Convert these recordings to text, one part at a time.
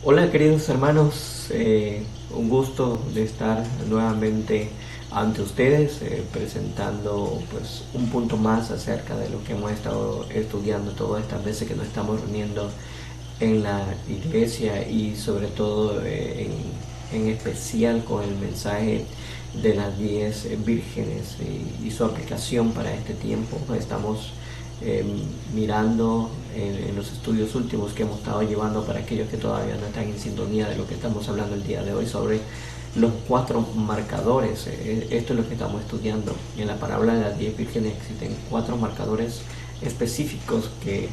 Hola queridos hermanos, un gusto de estar nuevamente ante ustedes presentando pues un punto más acerca de lo que hemos estado estudiando todas estas veces que nos estamos reuniendo en la iglesia y sobre todo en especial con el mensaje de las 10 vírgenes y su aplicación para este tiempo. Estamos eh, mirando en los estudios últimos que hemos estado llevando para aquellos que todavía no están en sintonía de lo que estamos hablando el día de hoy sobre los 4 marcadores. Esto es lo que estamos estudiando. En la parábola de las 10 vírgenes existen 4 marcadores específicos que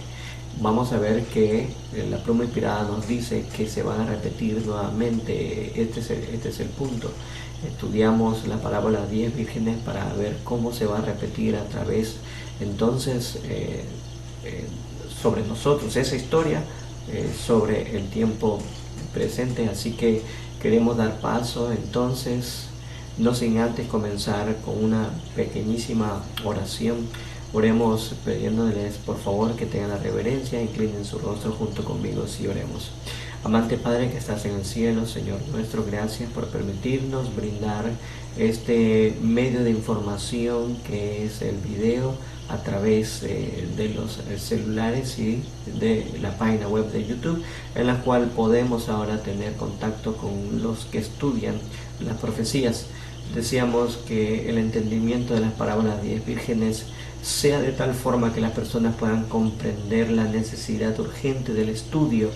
vamos a ver que la pluma inspirada nos dice que se van a repetir nuevamente. Este es el punto. Estudiamos la parábola de 10 vírgenes para ver cómo se va a repetir a través entonces sobre nosotros esa historia sobre el tiempo presente. Así que queremos dar paso entonces, no sin antes comenzar con una pequeñísima oración. Oremos pidiéndoles por favor que tengan la reverencia, inclinen su rostro junto conmigo si oremos. Amante Padre que estás en el cielo, Señor nuestro, gracias por permitirnos brindar este medio de información que es el video a través de los celulares y de la página web de YouTube, en la cual podemos ahora tener contacto con los que estudian las profecías. Deseamos que el entendimiento de las parábolas de 10 vírgenes sea de tal forma que las personas puedan comprender la necesidad urgente del estudio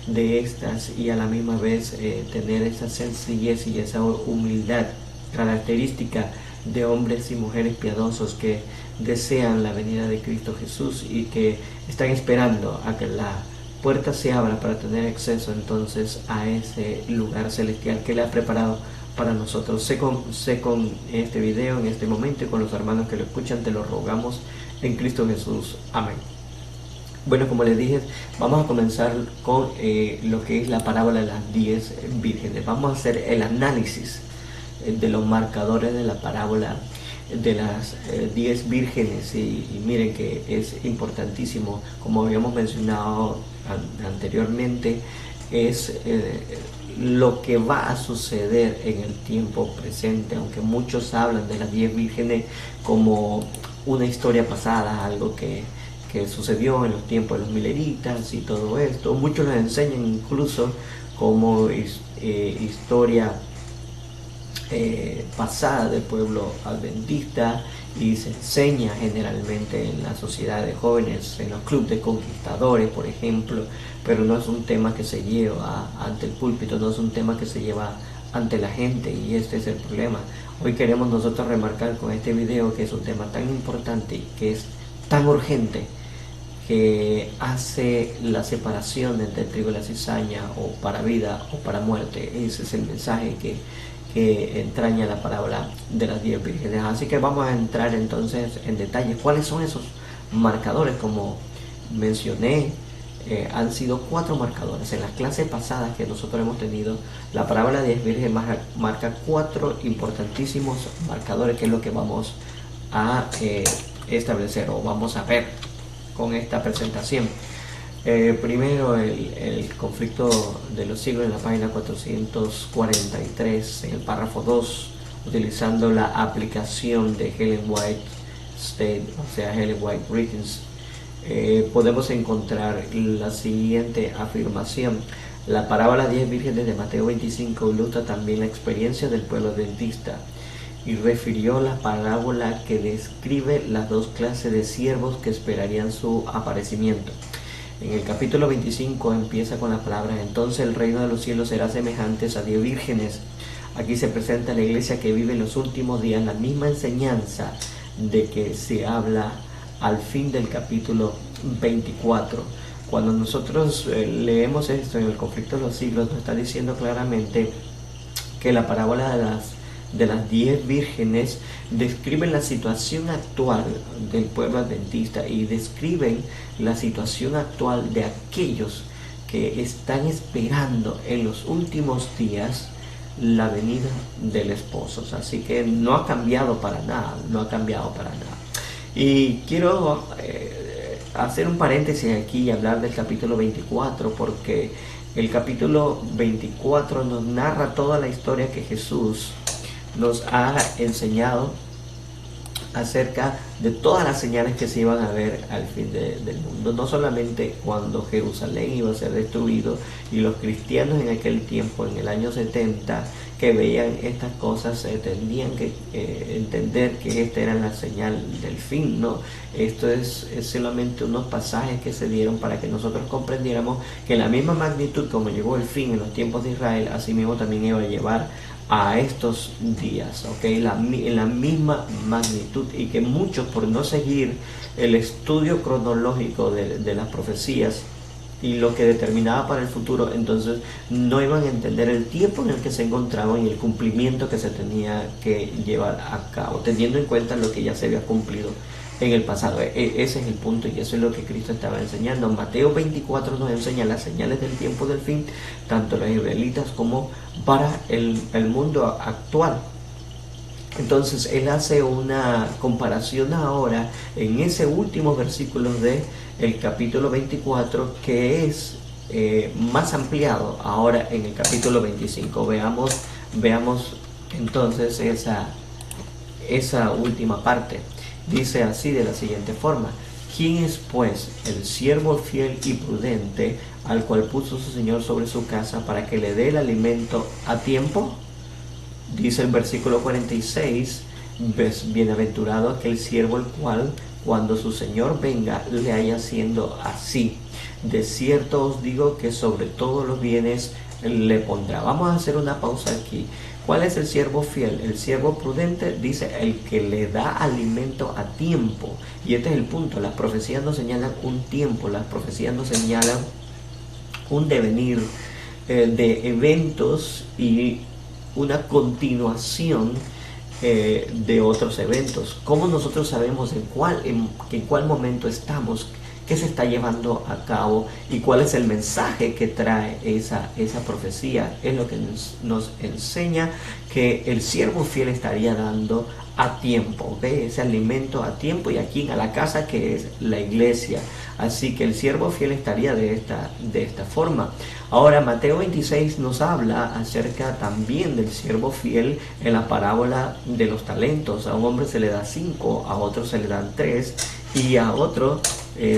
de estas y a la misma vez tener esa sencillez y esa humildad característica de hombres y mujeres piadosos que desean la venida de Cristo Jesús y que están esperando a que la puerta se abra para tener acceso entonces a ese lugar celestial que Él ha preparado para nosotros. Sé con este video en este momento y con los hermanos que lo escuchan, te lo rogamos en Cristo Jesús. Amén. Bueno, como les dije, vamos a comenzar con lo que es la parábola de las 10 vírgenes. Vamos a hacer el análisis de los marcadores de la parábola de las 10 vírgenes y miren que es importantísimo, como habíamos mencionado anteriormente, es lo que va a suceder en el tiempo presente. Aunque muchos hablan de las 10 vírgenes como una historia pasada, algo que sucedió en los tiempos de los mileritas y todo esto, muchos lo enseñan incluso como historia pasada del pueblo adventista, y se enseña generalmente en la sociedad de jóvenes, en los clubes de conquistadores, por ejemplo, pero no es un tema que se lleva ante el púlpito, no es un tema que se lleva ante la gente, y este es el problema. Hoy queremos nosotros remarcar con este video que es un tema tan importante y que es tan urgente, que hace la separación entre el trigo y la cizaña, o para vida o para muerte. Ese es el mensaje que entraña la parábola de las 10 vírgenes. Así que vamos a entrar entonces en detalle cuáles son esos marcadores. Como mencioné, han sido 4 marcadores. En las clases pasadas que nosotros hemos tenido, la parábola de 10 vírgenes marca 4 importantísimos marcadores, que es lo que vamos a establecer o vamos a ver con esta presentación. Primero, el conflicto de los siglos, en la página 443, en el párrafo 2, utilizando la aplicación de Ellen White State, o sea, Ellen White Writings, podemos encontrar la siguiente afirmación: la parábola 10 vírgenes de Mateo 25 ilustra también la experiencia del pueblo adventista, y refirió la parábola que describe las 2 clases de siervos que esperarían su aparecimiento. En el capítulo 25 empieza con las palabras: entonces el reino de los cielos será semejante a 10 vírgenes. Aquí se presenta la iglesia que vive en los últimos días la misma enseñanza de que se habla al fin del capítulo 24. Cuando nosotros leemos esto en el conflicto de los siglos, nos está diciendo claramente que la parábola de las 10 vírgenes describen la situación actual del pueblo adventista y describen la situación actual de aquellos que están esperando en los últimos días la venida del esposo. Así que no ha cambiado para nada, no ha cambiado para nada. Y quiero hacer un paréntesis aquí y hablar del capítulo 24, porque el capítulo 24 nos narra toda la historia que Jesús nos ha enseñado acerca de todas las señales que se iban a ver al fin del mundo. No solamente cuando Jerusalén iba a ser destruido y los cristianos en aquel tiempo, en el año 70, que veían estas cosas, tenían que entender que esta era la señal del fin, ¿no? Esto es solamente unos pasajes que se dieron para que nosotros comprendiéramos que en la misma magnitud como llegó el fin en los tiempos de Israel, así mismo también iba a llevar a estos días, en la misma magnitud, y que muchos, por no seguir el estudio cronológico de las profecías y lo que determinaba para el futuro, entonces no iban a entender el tiempo en el que se encontraban y el cumplimiento que se tenía que llevar a cabo, teniendo en cuenta lo que ya se había cumplido en el pasado. Ese es el punto, y eso es lo que Cristo estaba enseñando. Mateo 24 nos enseña las señales del tiempo del fin, tanto los israelitas como para el mundo actual. Entonces él hace una comparación ahora en ese último versículo de el capítulo 24, que es más ampliado ahora en el capítulo 25. Veamos entonces esa última parte. Dice así, de la siguiente forma: ¿quién es pues el siervo fiel y prudente al cual puso su señor sobre su casa para que le dé el alimento a tiempo? Dice el versículo 46, bienaventurado aquel siervo el cual, cuando su señor venga, le haya haciendo así. De cierto os digo que sobre todos los bienes le pondrá. Vamos a hacer una pausa aquí. ¿Cuál es el siervo fiel? El siervo prudente, dice, el que le da alimento a tiempo. Y este es el punto. Las profecías no señalan un tiempo, las profecías no señalan un devenir de eventos y una continuación de otros eventos. ¿Cómo nosotros sabemos en cuál momento estamos? ¿Qué se está llevando a cabo? ¿Y cuál es el mensaje que trae esa profecía? Es lo que nos enseña que el siervo fiel estaría dando a tiempo, ese alimento a tiempo, y aquí a la casa que es la iglesia. Así que el siervo fiel estaría de esta forma. Ahora Mateo 26 nos habla acerca también del siervo fiel en la parábola de los talentos. A un hombre se le da 5, a otro se le dan 3 y a otro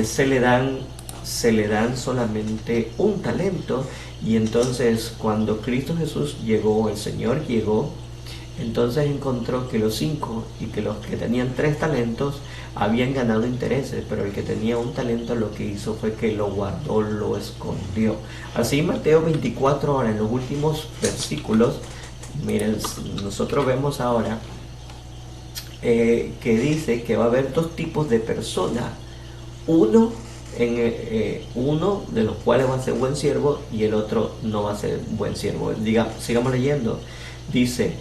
se le dan solamente un talento. Y entonces cuando Cristo Jesús llegó, el Señor llegó, entonces encontró que los 5 y que los que tenían 3 talentos habían ganado intereses, pero el que tenía un talento lo que hizo fue que lo guardó, lo escondió. Así Mateo 24, ahora en los últimos versículos, miren, nosotros vemos ahora que dice que va a haber 2 tipos de personas. Uno de los cuales va a ser buen siervo y el otro no va a ser buen siervo. Sigamos leyendo. Dice,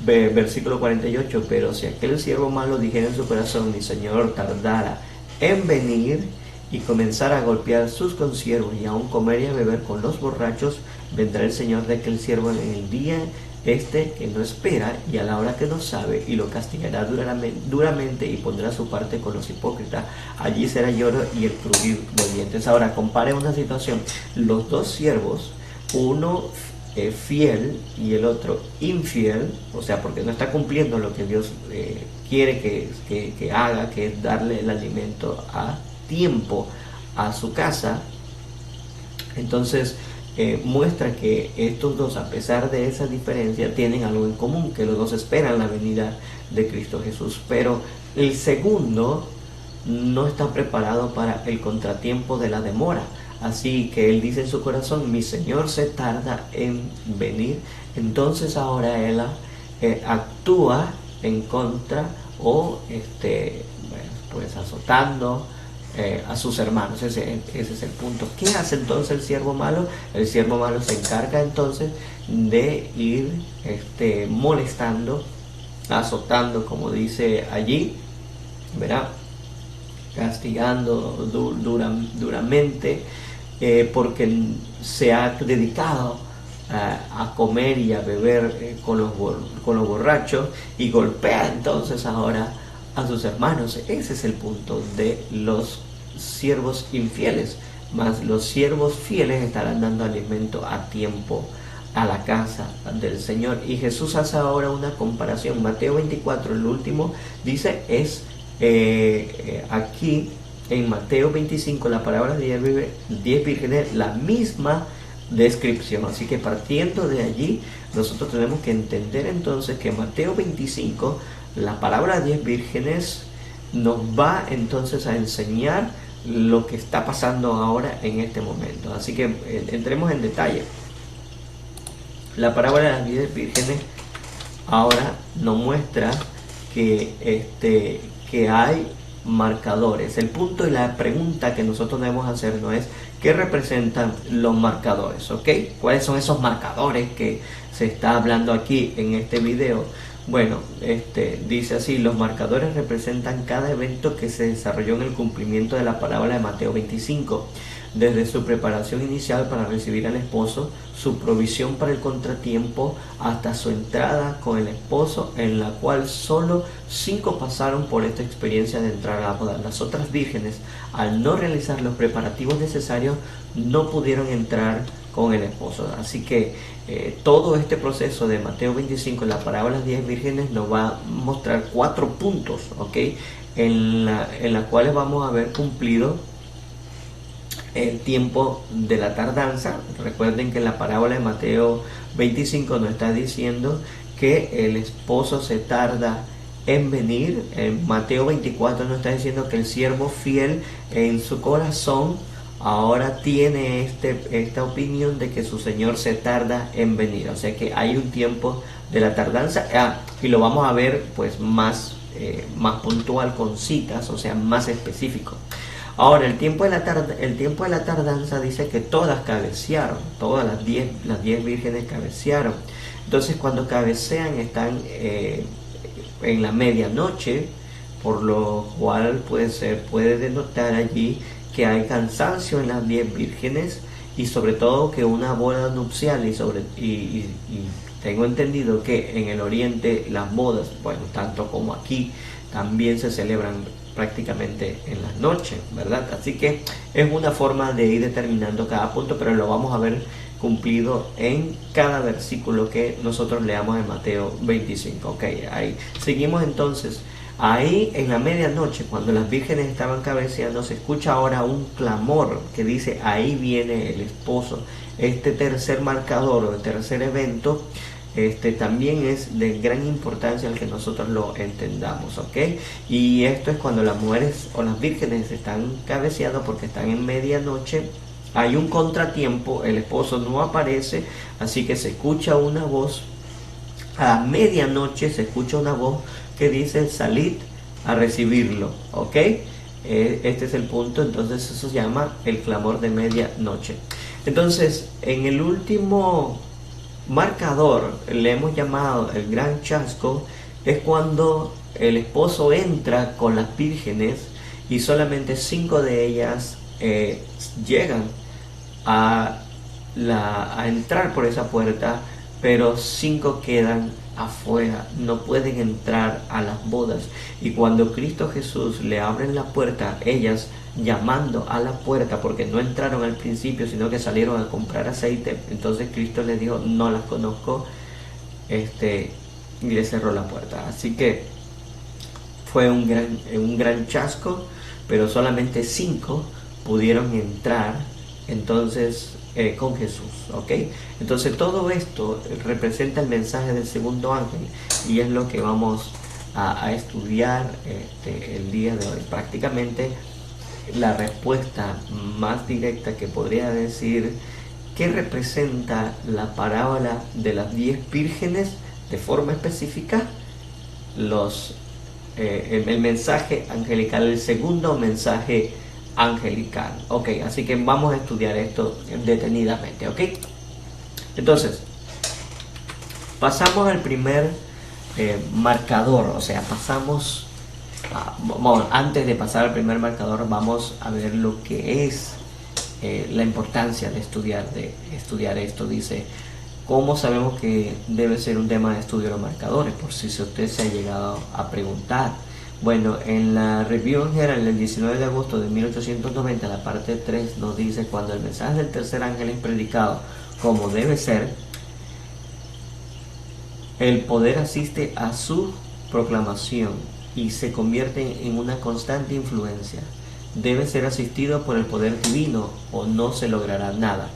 versículo 48, pero si aquel siervo malo dijera en su corazón, mi señor tardara en venir, y comenzara a golpear sus consiervos y aún comer y a beber con los borrachos, vendrá el señor de aquel siervo en el día que no espera y a la hora que no sabe, y lo castigará duramente y pondrá su parte con los hipócritas. Allí será lloro y el crujir de dientes. Ahora compare una situación: los 2 siervos, uno fiel y el otro infiel, o sea, porque no está cumpliendo lo que Dios quiere que haga, que es darle el alimento a tiempo a su casa. Entonces muestra que estos 2, a pesar de esa diferencia, tienen algo en común, que los 2 esperan la venida de Cristo Jesús. Pero el segundo no está preparado para el contratiempo de la demora. Así que él dice en su corazón, mi señor se tarda en venir. Entonces ahora él actúa en contra, o pues azotando a sus hermanos. Ese es el punto. ¿Qué hace entonces el siervo malo? El siervo malo se encarga entonces de ir molestando, azotando, como dice allí, ¿verdad? Castigando duramente, porque se ha dedicado a comer y a beber con los borrachos, y golpea entonces ahora a sus hermanos. Ese es el punto de los siervos infieles, mas los siervos fieles estarán dando alimento a tiempo a la casa del Señor. Y Jesús hace ahora una comparación. Mateo 24, el último, dice, es aquí en Mateo 25, la palabra 10 vírgenes, la misma descripción. Así que partiendo de allí, nosotros tenemos que entender entonces que Mateo 25, la palabra 10 vírgenes, nos va entonces a enseñar lo que está pasando ahora en este momento. Así que entremos en detalle. La parábola de las 10 vírgenes ahora nos muestra que hay marcadores. El punto y la pregunta que nosotros debemos hacernos es: ¿qué representan los marcadores? ¿Ok? ¿Cuáles son esos marcadores que se está hablando aquí en este video? Bueno, dice así: los marcadores representan cada evento que se desarrolló en el cumplimiento de la parábola de Mateo 25, desde su preparación inicial para recibir al esposo, su provisión para el contratiempo, hasta su entrada con el esposo, en la cual solo 5 pasaron por esta experiencia de entrar a la boda. Las otras vírgenes, al no realizar los preparativos necesarios, no pudieron entrar con el esposo. Así que todo este proceso de Mateo 25, la parábola de las 10 vírgenes, nos va a mostrar 4 puntos, ¿ok? En las cuales vamos a haber cumplido el tiempo de la tardanza. Recuerden que en la parábola de Mateo 25 nos está diciendo que el esposo se tarda en venir. En Mateo 24 nos está diciendo que el siervo fiel en su corazón ahora tiene esta opinión de que su Señor se tarda en venir. O sea que hay un tiempo de la tardanza, y lo vamos a ver pues más puntual, con citas, o sea, más específico. Ahora, el tiempo de la tardanza dice que todas cabecearon, todas las 10 vírgenes cabecearon. Entonces, cuando cabecean están en la medianoche, por lo cual pues se puede denotar allí que hay cansancio en las 10 vírgenes, y sobre todo que una boda nupcial, y tengo entendido que en el oriente las bodas, bueno, tanto como aquí, también se celebran prácticamente en la noche, ¿verdad? Así que es una forma de ir determinando cada punto, pero lo vamos a ver cumplido en cada versículo que nosotros leamos en Mateo 25. Ok, ahí seguimos entonces. Ahí en la medianoche, cuando las vírgenes estaban cabeceando, se escucha ahora un clamor que dice: ahí viene el esposo. Este tercer marcador o el tercer evento también es de gran importancia el que nosotros lo entendamos, ¿ok? Y esto es cuando las mujeres o las vírgenes están cabeceando porque están en medianoche. Hay un contratiempo, el esposo no aparece, así que se escucha una voz. A medianoche se escucha una voz que dice: salid a recibirlo, ¿ok? Este es el punto. Entonces eso se llama el clamor de medianoche. Entonces, en el último marcador, le hemos llamado el gran chasco, es cuando el esposo entra con las vírgenes y solamente 5 de ellas llegan a entrar por esa puerta, pero 5 quedan afuera, no pueden entrar a las bodas. Y cuando Cristo Jesús le abren la puerta, ellas llamando a la puerta, porque no entraron al principio, sino que salieron a comprar aceite, entonces Cristo les dijo: no las conozco, y le cerró la puerta. Así que fue un gran chasco, pero solamente 5 pudieron entrar entonces con Jesús, ¿ok? Entonces todo esto representa el mensaje del segundo ángel, y es lo que vamos a estudiar el día de hoy. Prácticamente la respuesta más directa que podría decir qué representa la parábola de las 10 vírgenes de forma específica, el mensaje angelical, el segundo mensaje angelical. Ok, así que vamos a estudiar esto detenidamente, ok. Entonces, pasamos al primer marcador, o sea, antes de pasar al primer marcador, vamos a ver lo que es la importancia de estudiar esto. Dice: ¿cómo sabemos que debe ser un tema de estudio los marcadores? Por si usted se ha llegado a preguntar. Bueno, en la Review en Herald el 19 de agosto de 1890, la parte 3 nos dice: cuando el mensaje del tercer ángel es predicado como debe ser, el poder asiste a su proclamación y se convierte en una constante influencia. Debe ser asistido por el poder divino o no se logrará nada.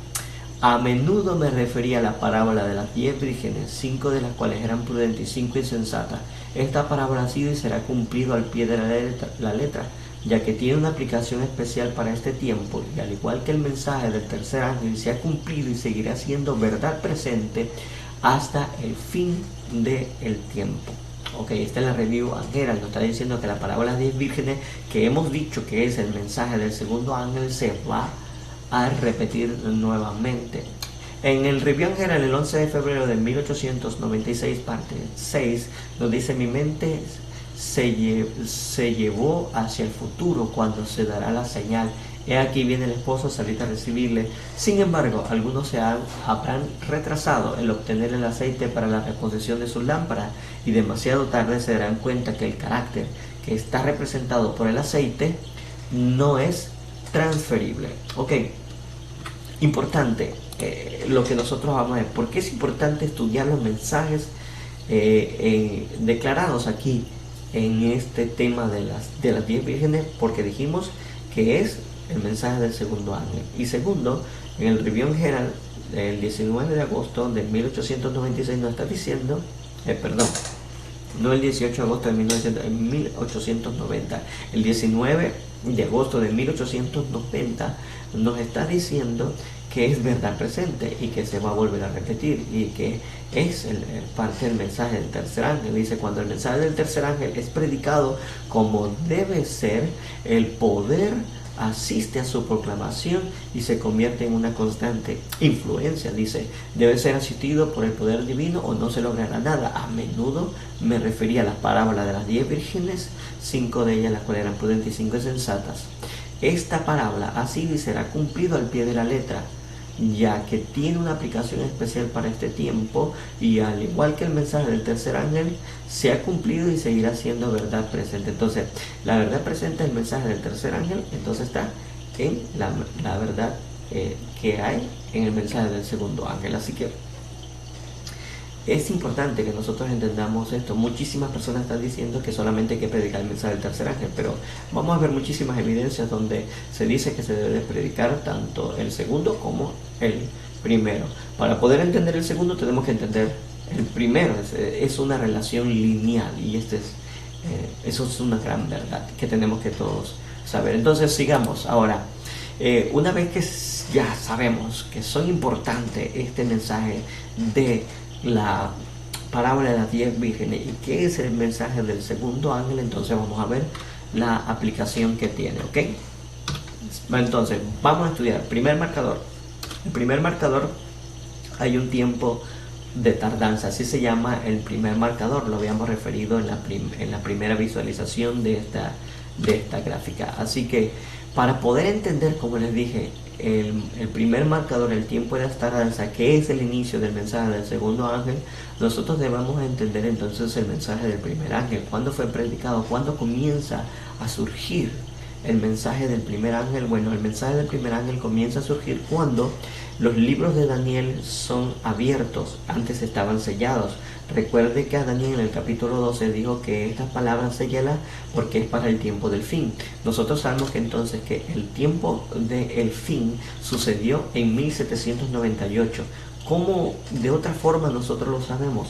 A menudo me refería a la parábola de las 10 vírgenes, 5 de las cuales eran prudentes y 5 insensatas. Esta parábola ha sido y será cumplido al pie de la letra, ya que tiene una aplicación especial para este tiempo, y al igual que el mensaje del tercer ángel se ha cumplido y seguirá siendo verdad presente hasta el fin del tiempo. Ok, esta es la Review and Herald, nos está diciendo que la parábola de 10 vírgenes, que hemos dicho que es el mensaje del segundo ángel, se va a repetir nuevamente. En el Review and Herald, el 11 de febrero de 1896, parte 6, nos dice: mi mente se llevó hacia el futuro cuando se dará la señal. He aquí viene el esposo, salid a recibirle. Sin embargo, algunos habrán retrasado el obtener el aceite para la reposición de sus lámparas, y demasiado tarde se darán cuenta que el carácter que está representado por el aceite no es transferible. Ok, importante lo que nosotros vamos a ver. ¿Por qué es importante estudiar los mensajes declarados aquí en este tema de las 10 vírgenes? Porque dijimos que es el mensaje del segundo ángel. Y segundo, en el Review and Herald el 19 de agosto de 1896 nos está diciendo, perdón, no el 18 de agosto de 1890, el 19 de agosto de 1890 nos está diciendo que es verdad presente y que se va a volver a repetir, y que es parte del mensaje del tercer ángel. Dice: cuando el mensaje del tercer ángel es predicado como debe ser, el poder asiste a su proclamación y se convierte en una constante influencia. Dice: debe ser asistido por el poder divino o no se logrará nada. A menudo me refería a la parábola de las 10 vírgenes, 5 de ellas las cuales eran prudentes y 5 insensatas. Esta parábola ha sido y será cumplido al pie de la letra, ya que tiene una aplicación especial para este tiempo, y al igual que el mensaje del tercer ángel, se ha cumplido y seguirá siendo verdad presente. Entonces, la verdad presente, el mensaje del tercer ángel, entonces está en la verdad que hay en el mensaje del segundo ángel. Así que es importante que nosotros entendamos esto. Muchísimas personas están diciendo que solamente hay que predicar el mensaje del tercer ángel, pero vamos a ver muchísimas evidencias donde se dice que se debe predicar tanto el segundo como el primero. Para poder entender el segundo tenemos que entender el primero. Es una relación lineal, y eso es una gran verdad que tenemos que todos saber. Entonces sigamos ahora. Una vez que ya sabemos que son importantes este mensaje de la parábola de las 10 vírgenes y qué es el mensaje del segundo ángel, entonces vamos a ver la aplicación que tiene. ¿Ok? Entonces vamos a estudiar primer marcador. El primer marcador, hay un tiempo de tardanza, así se llama el primer marcador. Lo habíamos referido en la primera visualización de esta gráfica. Así que para poder entender, como les dije, el primer marcador, el tiempo de tardanza, que es el inicio del mensaje del segundo ángel, nosotros debemos entender entonces el mensaje del primer ángel. ¿Cuándo fue predicado? ¿Cuándo comienza a surgir el mensaje del primer ángel? Bueno, el mensaje del primer ángel comienza a surgir cuando los libros de Daniel son abiertos. Antes estaban sellados. Recuerde que a Daniel en el capítulo 12 dijo que estas palabras séllalas porque es para el tiempo del fin. Nosotros sabemos que entonces que el tiempo del fin sucedió en 1798. ¿Cómo de otra forma nosotros lo sabemos?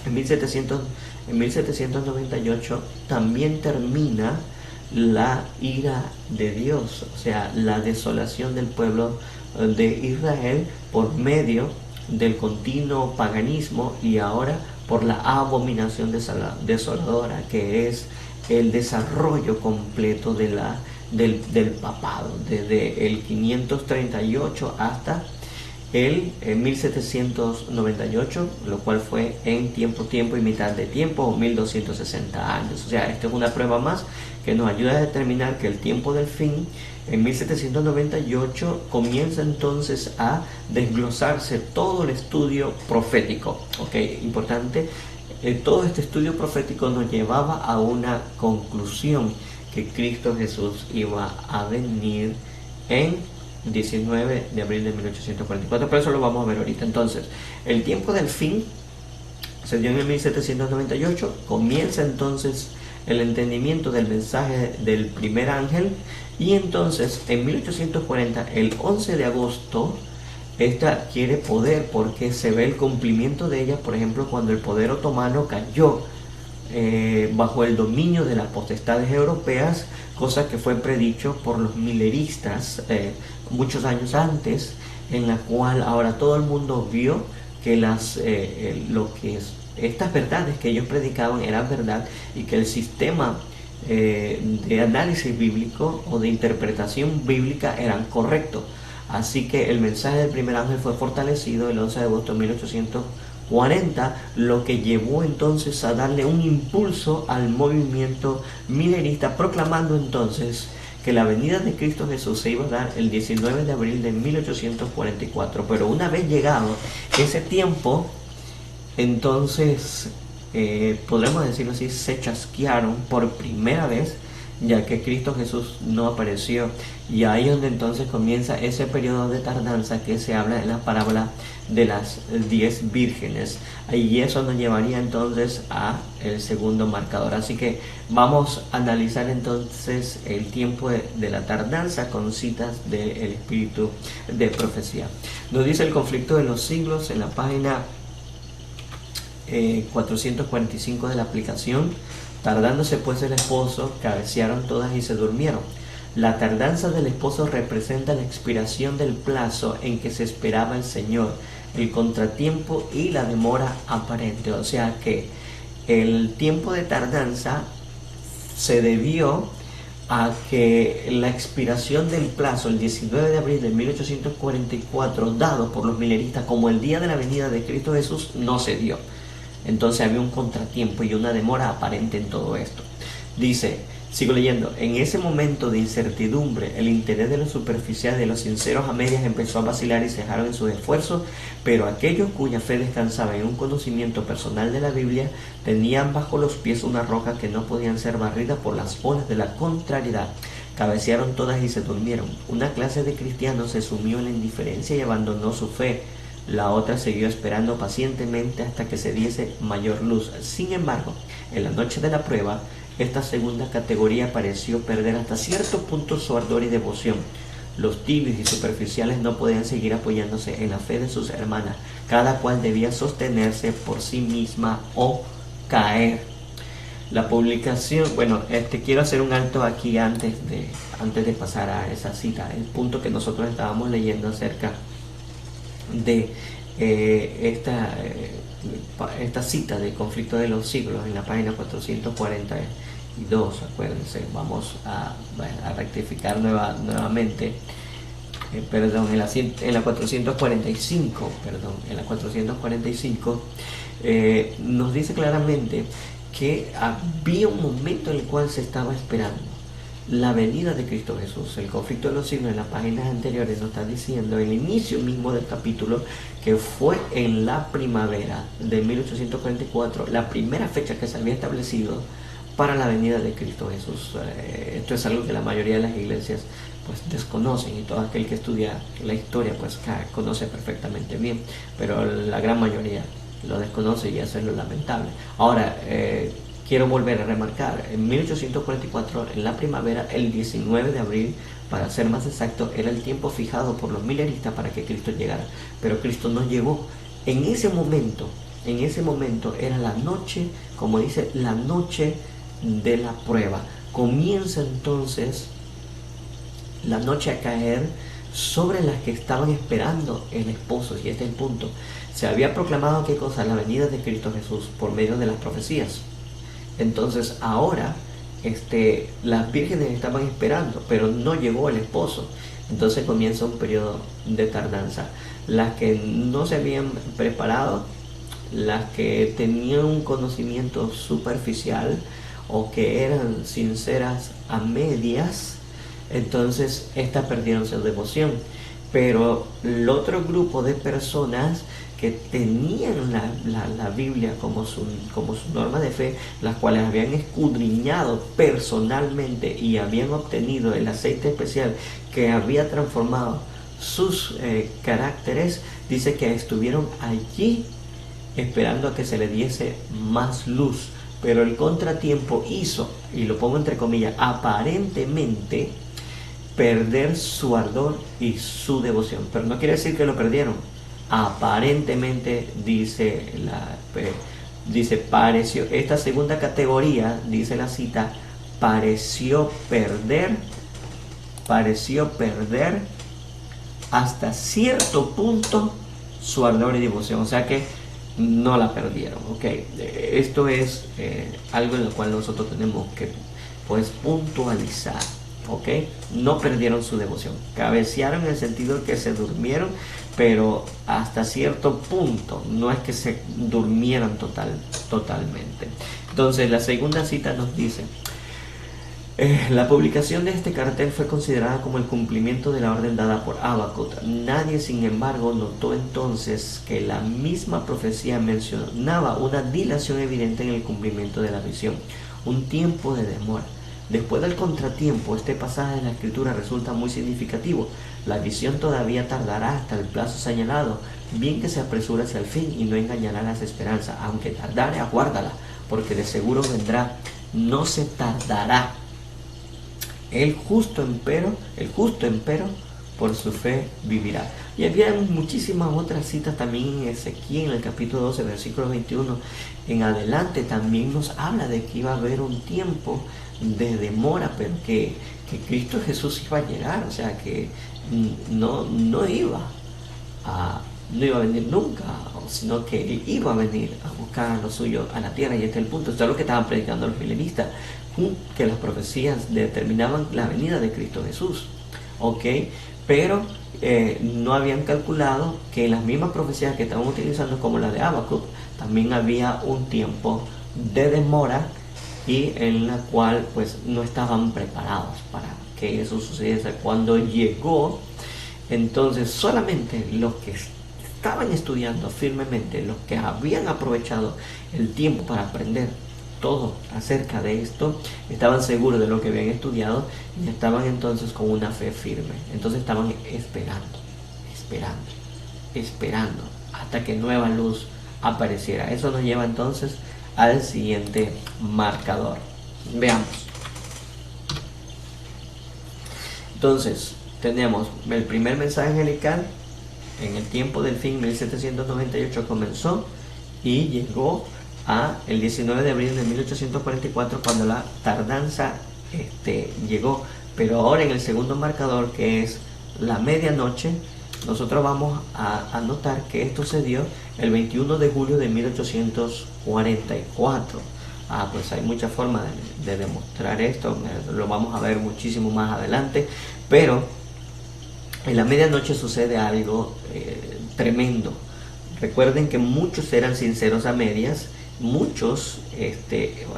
En 1798 también termina la ira de Dios, o sea, la desolación del pueblo de Israel por medio del continuo paganismo, y ahora por la abominación desoladora, que es el desarrollo completo del papado, desde el 538 hasta el 1798, lo cual fue en tiempo y mitad de tiempo, o 1260 años. O sea, esto es una prueba más que nos ayuda a determinar que el tiempo del fin en 1798 comienza entonces a desglosarse todo el estudio profético. Ok, importante todo este estudio profético nos llevaba a una conclusión, que Cristo Jesús iba a venir en 19 de abril de 1844, pero eso lo vamos a ver ahorita. Entonces, el tiempo del fin se dio en el 1798, comienza entonces el entendimiento del mensaje del primer ángel, y entonces en 1840, el 11 de agosto, esta adquiere poder porque se ve el cumplimiento de ella, por ejemplo, cuando el poder otomano cayó bajo el dominio de las potestades europeas, cosa que fue predicho por los mileristas muchos años antes, en la cual ahora todo el mundo vio que estas verdades que ellos predicaban eran verdad, y que el sistema de análisis bíblico o de interpretación bíblica eran correctos. Así que el mensaje del primer ángel fue fortalecido el 11 de agosto de 1840, lo que llevó entonces a darle un impulso al movimiento milerista, proclamando entonces que la venida de Cristo Jesús se iba a dar el 19 de abril de 1844. Pero una vez llegado ese tiempo, entonces podremos decirlo así, se chasquearon por primera vez, ya que Cristo Jesús no apareció, y ahí es donde entonces comienza ese periodo de tardanza que se habla en la parábola de las 10 vírgenes, y eso nos llevaría entonces a el segundo marcador. Así que vamos a analizar entonces el tiempo de la tardanza con citas del espíritu de profecía. Nos dice el conflicto de los siglos en la página 445 de la aplicación. Tardándose pues el esposo, cabecearon todas y se durmieron. La tardanza del esposo representa la expiración del plazo en que se esperaba el Señor, el contratiempo y la demora aparente. O sea que el tiempo de tardanza se debió a que la expiración del plazo, el 19 de abril de 1844, dado por los mileristas como el día de la venida de Cristo Jesús, no se dio. Entonces había un contratiempo y una demora aparente en todo esto. Dice, sigo leyendo, en ese momento de incertidumbre, el interés de los superficiales, de los sinceros a medias, empezó a vacilar y cejaron en sus esfuerzos, pero aquellos cuya fe descansaba en un conocimiento personal de la Biblia, tenían bajo los pies una roca que no podían ser barridas por las olas de la contrariedad. Cabecearon todas y se durmieron. Una clase de cristianos se sumió en la indiferencia y abandonó su fe. La otra siguió esperando pacientemente hasta que se diese mayor luz. Sin embargo, en la noche de la prueba, esta segunda categoría pareció perder hasta cierto punto su ardor y devoción. Los tibios y superficiales no podían seguir apoyándose en la fe de sus hermanas. Cada cual debía sostenerse por sí misma o caer. La publicación, bueno, quiero hacer un alto aquí antes de pasar a esa cita. El punto que nosotros estábamos leyendo acerca de esta cita del conflicto de los siglos en la página 442, acuérdense, vamos a rectificar nuevamente, en la 445, nos dice claramente que había un momento en el cual se estaba esperando la venida de Cristo Jesús. El conflicto de los siglos en las páginas anteriores nos está diciendo el inicio mismo del capítulo, que fue en la primavera de 1844, la primera fecha que se había establecido para la venida de Cristo Jesús. Esto es algo que la mayoría de las iglesias pues desconocen, y todo aquel que estudia la historia pues conoce perfectamente bien, pero la gran mayoría lo desconoce, y eso es lo lamentable. Ahora, quiero volver a remarcar, en 1844, en la primavera, el 19 de abril, para ser más exacto, era el tiempo fijado por los mileristas para que Cristo llegara. Pero Cristo no llegó. En ese momento era la noche, como dice, la noche de la prueba. Comienza entonces la noche a caer sobre las que estaban esperando el esposo. Y este es el punto. Se había proclamado, ¿qué cosa? La venida de Cristo Jesús por medio de las profecías. Entonces ahora las vírgenes estaban esperando, pero no llegó el esposo. Entonces comienza un periodo de tardanza. Las que no se habían preparado, las que tenían un conocimiento superficial o que eran sinceras a medias, entonces estas perdieron su devoción. Pero el otro grupo de personas que tenían la Biblia como su norma de fe, las cuales habían escudriñado personalmente y habían obtenido el aceite especial que había transformado sus caracteres, dice que estuvieron allí esperando a que se le diese más luz. Pero el contratiempo hizo, y lo pongo entre comillas, aparentemente perder su ardor y su devoción. Pero no quiere decir que lo perdieron. Aparentemente, dice pareció, esta segunda categoría, dice la cita, pareció perder hasta cierto punto su ardor y devoción. O sea que no la perdieron. Okay. Esto es algo en lo cual nosotros tenemos que pues puntualizar. Okay. No perdieron su devoción, cabecearon en el sentido de que se durmieron, pero hasta cierto punto, no es que se durmieran totalmente. Entonces la segunda cita nos dice: la publicación de este cartel fue considerada como el cumplimiento de la orden dada por Habacuc. Nadie, sin embargo, notó entonces que la misma profecía mencionaba una dilación evidente en el cumplimiento de la visión, un tiempo de demora. Después del contratiempo, este pasaje de la Escritura resulta muy significativo. La visión todavía tardará hasta el plazo señalado, bien que se apresure hacia el fin y no engañará las esperanzas. Aunque tardare, aguárdala, porque de seguro vendrá, no se tardará. El justo empero, por su fe vivirá. Y había muchísimas otras citas también en Ezequiel, en el capítulo 12, versículo 21 en adelante, también nos habla de que iba a haber un tiempo de demora, pero que Cristo Jesús iba a llegar, o sea que no iba a venir nunca, sino que Él iba a venir a buscar a lo suyo a la tierra. Y este es el punto, esto es lo que estaban predicando los milenistas, que las profecías determinaban la venida de Cristo Jesús, ¿ok? Pero no habían calculado que en las mismas profecías que estaban utilizando, como la de Habacuc, también había un tiempo de demora y en la cual pues no estaban preparados para que eso sucediese. Cuando llegó, entonces solamente los que estaban estudiando firmemente, los que habían aprovechado el tiempo para aprender todo acerca de esto, estaban seguros de lo que habían estudiado y estaban entonces con una fe firme. Entonces estaban esperando hasta que nueva luz apareciera. Eso nos lleva entonces al siguiente marcador. Veamos. Entonces tenemos el primer mensaje angelical. En el tiempo del fin, 1798 comenzó y llegó a el 19 de abril de 1844, cuando la tardanza llegó. Pero ahora en el segundo marcador, que es la medianoche, nosotros vamos a notar que esto se dio el 21 de julio de 1844. Pues hay muchas formas de demostrar esto, lo vamos a ver muchísimo más adelante, pero en la medianoche sucede algo tremendo. Recuerden que muchos eran sinceros a medias, muchos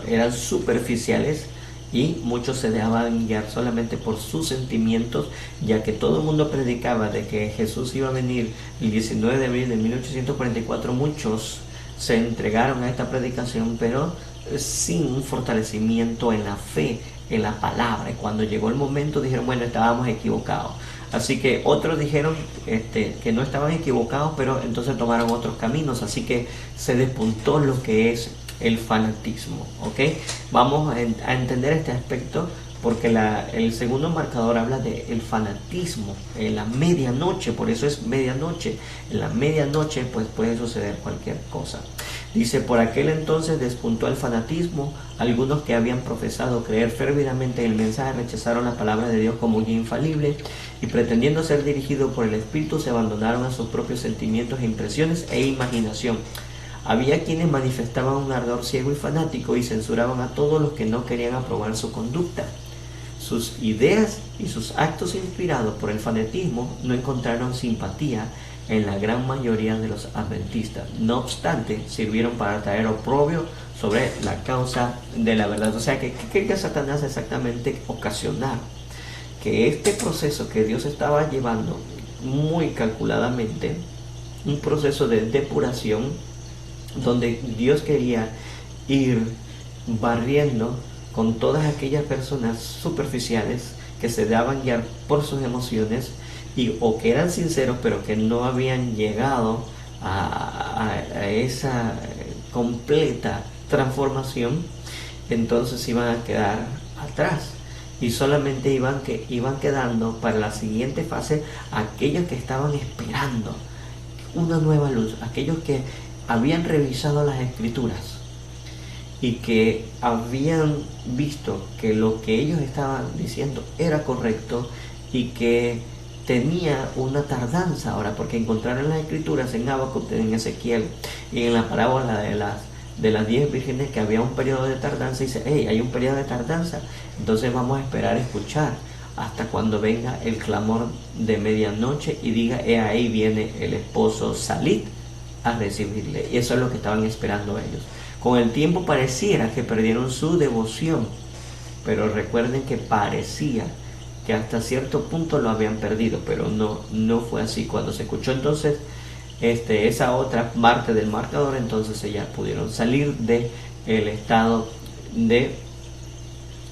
eran superficiales y muchos se dejaban guiar solamente por sus sentimientos, ya que todo el mundo predicaba de que Jesús iba a venir el 19 de abril de 1844. Muchos se entregaron a esta predicación, pero sin un fortalecimiento en la fe, en la palabra. Y cuando llegó el momento dijeron, bueno, estábamos equivocados. Así que otros dijeron que no estaban equivocados, pero entonces tomaron otros caminos. Así que se despuntó lo que es el fanatismo, ¿ok? Vamos a entender este aspecto porque el segundo marcador habla del fanatismo en la medianoche, por eso es medianoche. En la medianoche pues puede suceder cualquier cosa. Dice, por aquel entonces despuntó el fanatismo. Algunos que habían profesado creer fervidamente en el mensaje rechazaron la palabra de Dios como guía infalible y, pretendiendo ser dirigidos por el Espíritu, se abandonaron a sus propios sentimientos e impresiones e imaginación. Había quienes manifestaban un ardor ciego y fanático y censuraban a todos los que no querían aprobar su conducta. Sus ideas y sus actos inspirados por el fanatismo no encontraron simpatía en la gran mayoría de los adventistas. No obstante, sirvieron para traer oprobio sobre la causa de la verdad. O sea, ¿qué quería Satanás exactamente ocasionar? Que este proceso que Dios estaba llevando muy calculadamente, un proceso de depuración donde Dios quería ir barriendo con todas aquellas personas superficiales que se daban guiar por sus emociones y o que eran sinceros pero que no habían llegado a esa completa transformación. Entonces iban a quedar atrás y solamente iban quedando para la siguiente fase aquellos que estaban esperando una nueva luz, aquellos que habían revisado las escrituras y que habían visto que lo que ellos estaban diciendo era correcto y que tenía una tardanza ahora, porque encontraron las escrituras en Habacuc, en Ezequiel y en la parábola de las 10 vírgenes que había un periodo de tardanza y dice, hey, hay un periodo de tardanza, entonces vamos a esperar a escuchar hasta cuando venga el clamor de medianoche y diga, ahí viene el esposo, salid a recibirle. Y eso es lo que estaban esperando ellos. Con el tiempo pareciera que perdieron su devoción, pero recuerden que parecía que hasta cierto punto lo habían perdido, pero no fue así. Cuando se escuchó entonces esa otra parte del marcador, entonces ellas pudieron salir del estado de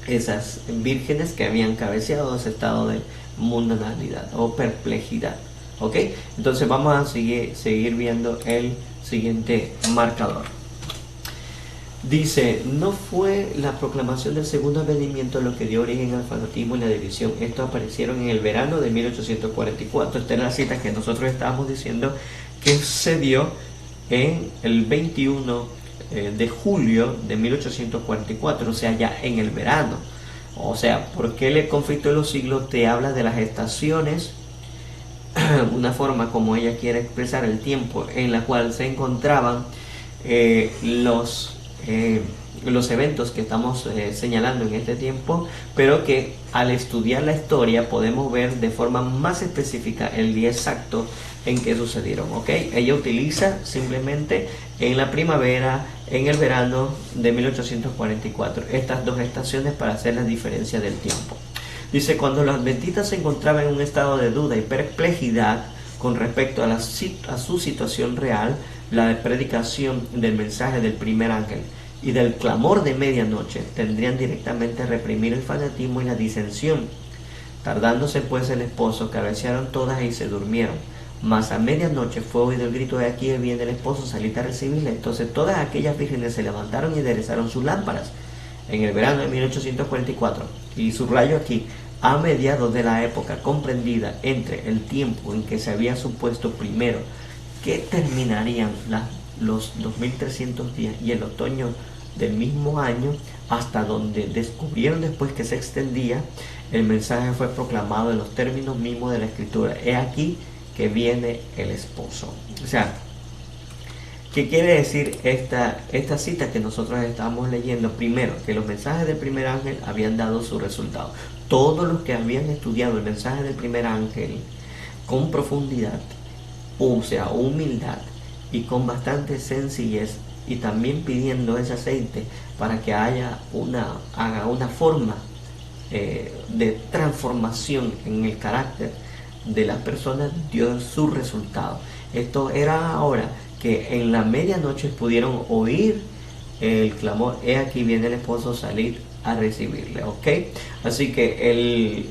esas vírgenes que habían cabeceado ese estado de mundanalidad o perplejidad. ¿Ok? Entonces vamos a seguir viendo el siguiente marcador. Dice, no fue la proclamación del segundo advenimiento lo que dio origen al fanatismo y la división. Estos aparecieron en el verano de 1844. Esta es la cita que nosotros estábamos diciendo que se dio en el 21 de julio de 1844, o sea, ya en el verano. O sea, ¿por qué el conflicto de los siglos te habla de las estaciones? Una forma como ella quiere expresar el tiempo en la cual se encontraban los eventos que estamos señalando en este tiempo, pero que al estudiar la historia podemos ver de forma más específica el día exacto en que sucedieron. ¿Ok? Ella utiliza simplemente en la primavera, en el verano de 1844, estas dos estaciones para hacer la diferencia del tiempo. Dice, cuando los adventistas se encontraban en un estado de duda y perplejidad con respecto a su situación real, la predicación del mensaje del primer ángel y del clamor de medianoche tendrían directamente a reprimir el fanatismo y la disensión. Tardándose pues el esposo, cabecearon todas y se durmieron. Mas a medianoche fue oído el grito de aquí viene el esposo, salid a recibirle. Entonces todas aquellas vírgenes se levantaron y enderezaron sus lámparas. En el verano de 1844, y subrayo aquí, a mediados de la época comprendida entre el tiempo en que se había supuesto primero que terminarían los 2300 días y el otoño del mismo año, hasta donde descubrieron después que se extendía, el mensaje fue proclamado en los términos mismos de la escritura. He aquí que viene el esposo. O sea, ¿qué quiere decir esta cita que nosotros estamos leyendo? Primero, que los mensajes del primer ángel habían dado su resultado. Todos los que habían estudiado el mensaje del primer ángel con profundidad, o sea, humildad y con bastante sencillez, y también pidiendo ese aceite para que haga una forma de transformación en el carácter de las personas, dio su resultado. Esto era ahora que en la medianoche pudieron oír el clamor, he aquí viene el esposo, salir a recibirle. ¿Ok? Así que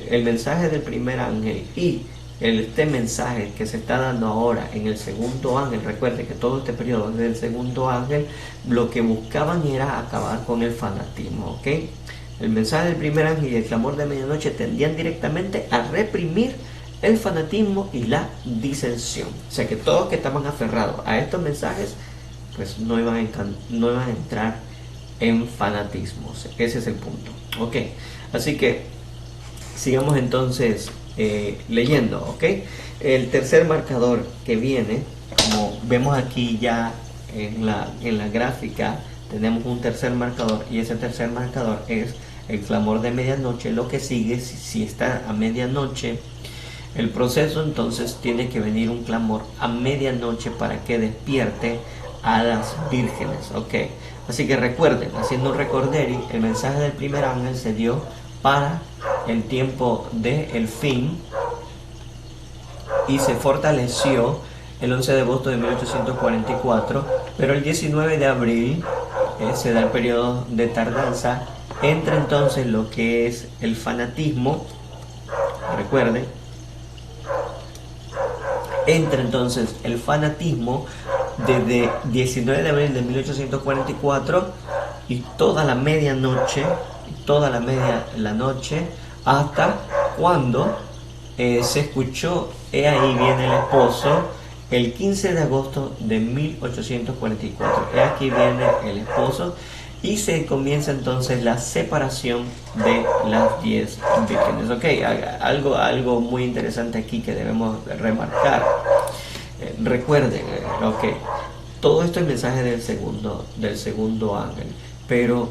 el mensaje del primer ángel y este mensaje que se está dando ahora en el segundo ángel, recuerde que todo este periodo del segundo ángel, lo que buscaban era acabar con el fanatismo. ¿Ok? El mensaje del primer ángel y el clamor de medianoche tendían directamente a reprimir el fanatismo y la disensión. O sea que todos que estaban aferrados a estos mensajes, pues no iban a entrar en fanatismos. Ese es el punto. Ok, así que sigamos entonces leyendo. Ok, el tercer marcador que viene, como vemos aquí ya en la gráfica, tenemos un tercer marcador, y ese tercer marcador es el clamor de medianoche. Lo que sigue, si está a medianoche el proceso, entonces tiene que venir un clamor a medianoche para que despierte a las vírgenes. Ok, así que recuerden, haciendo un recorderi, el mensaje del primer ángel se dio para el tiempo del fin, y se fortaleció el 11 de agosto de 1844, pero el 19 de abril se da el periodo de tardanza. Entra entonces lo que es el fanatismo, recuerden, entra entonces el fanatismo desde 19 de abril de 1844 y toda la medianoche, la noche, hasta cuando se escuchó "He ahí viene el esposo", el 15 de agosto de 1844. He aquí viene el esposo, y se comienza entonces la separación de las 10 vírgenes. Ok, algo muy interesante aquí que debemos remarcar. Recuerden, ok, todo esto es el mensaje del segundo ángel, pero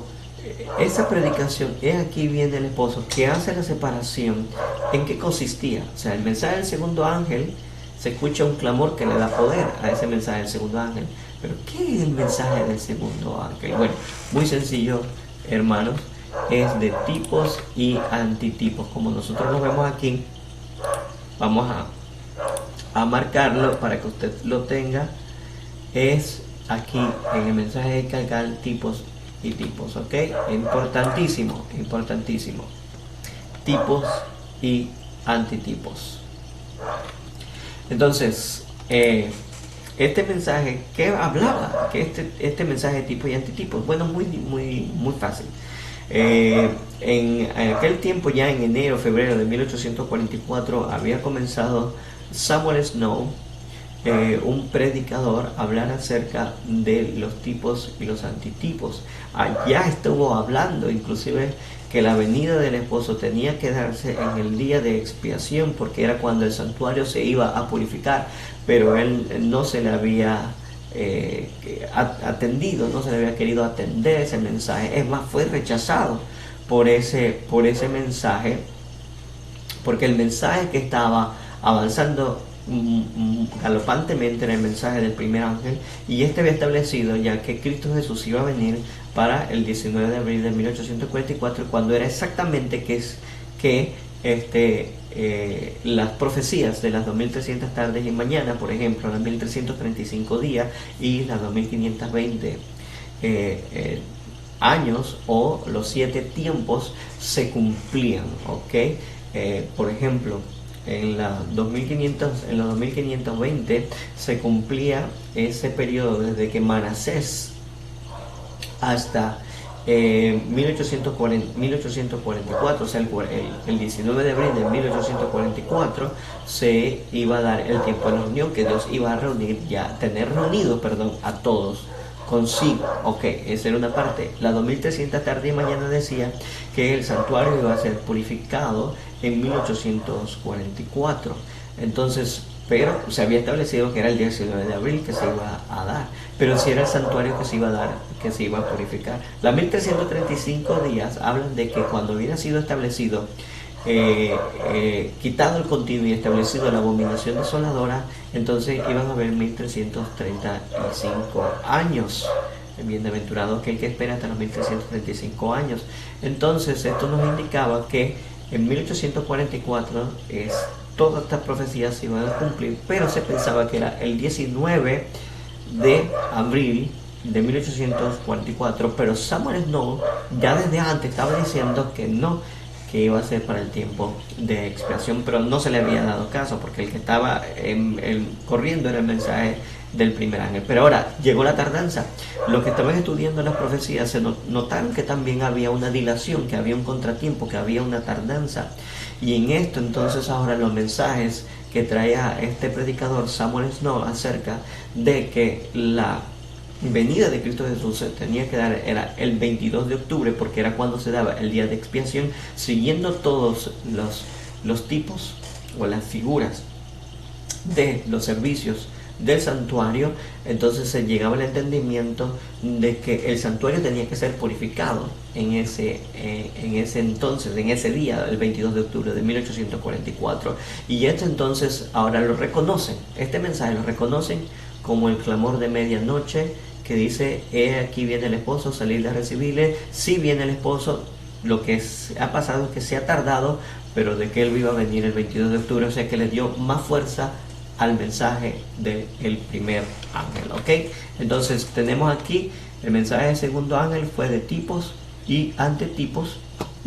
esa predicación, "He aquí viene el esposo", que hace la separación, ¿en qué consistía? O sea, el mensaje del segundo ángel, se escucha un clamor que le da poder a ese mensaje del segundo ángel. Pero ¿qué es el mensaje del segundo ángel? Bueno, muy sencillo, hermanos, es de tipos y antitipos. Como nosotros lo vemos aquí, vamos a marcarlo para que usted lo tenga. Es aquí en el mensaje de cargar tipos y tipos, ¿ok? Importantísimo, importantísimo. Tipos y antitipos. Entonces, este mensaje, ¿qué hablaba? Que este mensaje de tipos y antitipos. Bueno, muy fácil. En aquel tiempo, ya en enero, febrero de 1844, había comenzado Samuel Snow, un predicador, a hablar acerca de los tipos y los antitipos. Allá estuvo hablando inclusive que la venida del esposo tenía que darse en el día de expiación, porque era cuando el santuario se iba a purificar, pero él no se le había atendido, no se le había querido atender ese mensaje. Es más, fue rechazado por ese mensaje, porque el mensaje que estaba avanzando galopantemente era el mensaje del primer ángel, y este había establecido ya que Cristo Jesús iba a venir para el 19 de abril de 1844, cuando era exactamente que las profecías de las 2300 tardes y mañanas, por ejemplo, las 1335 días y las 2520 años, o los 7 tiempos, se cumplían, ¿ok? Por ejemplo, en los 2520 se cumplía ese periodo desde que Manasés hasta 1844, o sea, el 19 de abril de 1844 se iba a dar el tiempo de la reunión, que Dios iba a tener reunido a todos consigo. Ok, esa era una parte. La 2300 tarde y mañana decía que el santuario iba a ser purificado en 1844. Entonces, pero se había establecido que era el 19 de abril que se iba a dar, pero si era el santuario que se iba a dar, que se iba a purificar. Las 1335 días hablan de que cuando hubiera sido establecido, quitado el continuo y establecido la abominación desoladora, entonces iban a haber 1335 años. Bienaventurado aquel que espera hasta los 1335 años. Entonces esto nos indicaba que en 1844 todas estas profecías se iban a cumplir, pero se pensaba que era el 19 de abril de 1844, pero Samuel Snow ya desde antes estaba diciendo que no, que iba a ser para el tiempo de expiación, pero no se le había dado caso, porque el que estaba corriendo era el mensaje del primer ángel. Pero ahora llegó la tardanza. Los que estaban estudiando las profecías se notaron que también había una dilación, que había un contratiempo, que había una tardanza. Y en esto entonces ahora los mensajes que traía este predicador Samuel Snow acerca de que la venida de Cristo Jesús se tenía que dar era el 22 de octubre, porque era cuando se daba el día de expiación, siguiendo todos los tipos o las figuras de los servicios del santuario. Entonces se llegaba al entendimiento de que el santuario tenía que ser purificado en ese entonces, en ese día, el 22 de octubre de 1844. Y esto entonces ahora lo reconocen, este mensaje lo reconocen como el clamor de medianoche, que dice: "He aquí viene el esposo, salid a recibirle". Sí viene el esposo, lo que ha pasado es que se ha tardado, pero de que él iba a venir el 22 de octubre, o sea que le dio más fuerza al mensaje del primer ángel. ¿Ok? Entonces tenemos aquí el mensaje del segundo ángel fue de tipos y antetipos,